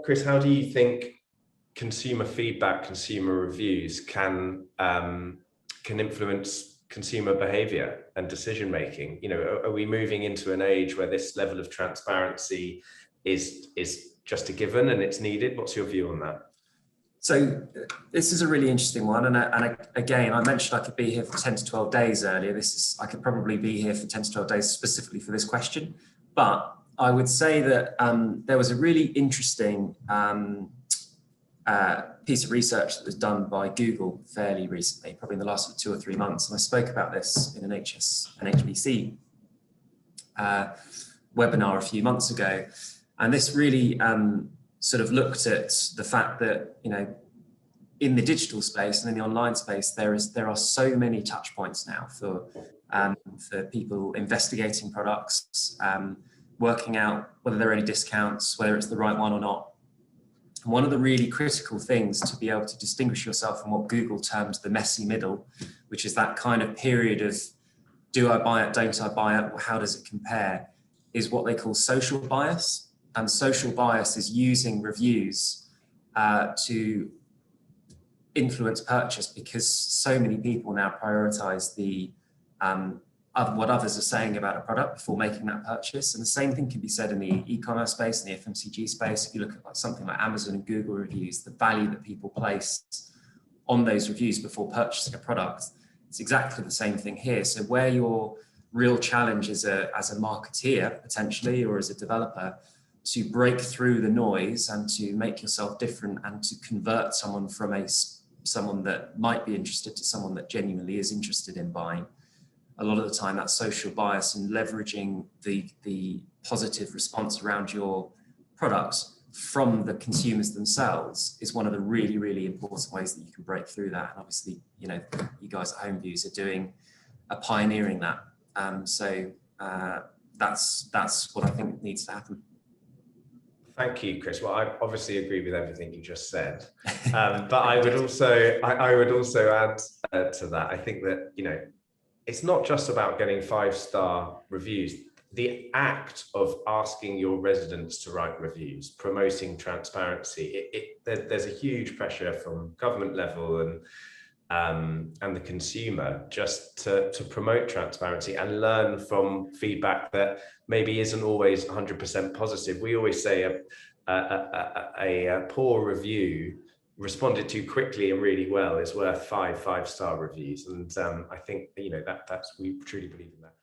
Chris, how do you think consumer feedback, consumer reviews can influence consumer behavior and decision making? You know, are we moving into an age where this level of transparency is just a given and it's needed? What's your view on that? So this is a really interesting one, and again, I mentioned I could be here for 10 to 12 days earlier. I could probably be here for 10 to 12 days specifically for this question, but I would say that there was a really interesting piece of research that was done by Google fairly recently, probably in the last 2 or 3 months, and I spoke about this in an HBC webinar a few months ago, and this really sort of looked at the fact that, you know, in the digital space and in the online space, there are so many touch points now for people investigating products, working out whether there are any discounts, whether it's the right one or not. And one of the really critical things to be able to distinguish yourself from what Google terms the messy middle, which is that kind of period of, do I buy it, don't I buy it, how does it compare, is what they call social bias. And social bias is using reviews to influence purchase, because so many people now prioritize what others are saying about a product before making that purchase. And the same thing can be said in the e-commerce space and the FMCG space. If you look at like something like Amazon and Google reviews, the value that people place on those reviews before purchasing a product, it's exactly the same thing here. So where your real challenge as a marketeer, potentially, or as a developer, to break through the noise and to make yourself different and to convert someone from someone that might be interested to someone that genuinely is interested in buying, a lot of the time that social bias and leveraging the positive response around your products from the consumers themselves is one of the really, really important ways that you can break through that. And obviously, you know, you guys at HomeViews are pioneering that. So that's what I think needs to happen. Thank you, Chris. Well, I obviously agree with everything you just said, but I would also add to that. I think that, you know, it's not just about getting 5-star reviews. The act of asking your residents to write reviews, promoting transparency, there's a huge pressure from government level and the consumer just to promote transparency and learn from feedback that maybe isn't always 100% positive. We always say a poor review responded to quickly and really well is worth 5 5-star reviews, and I think, you know, we truly believe in that.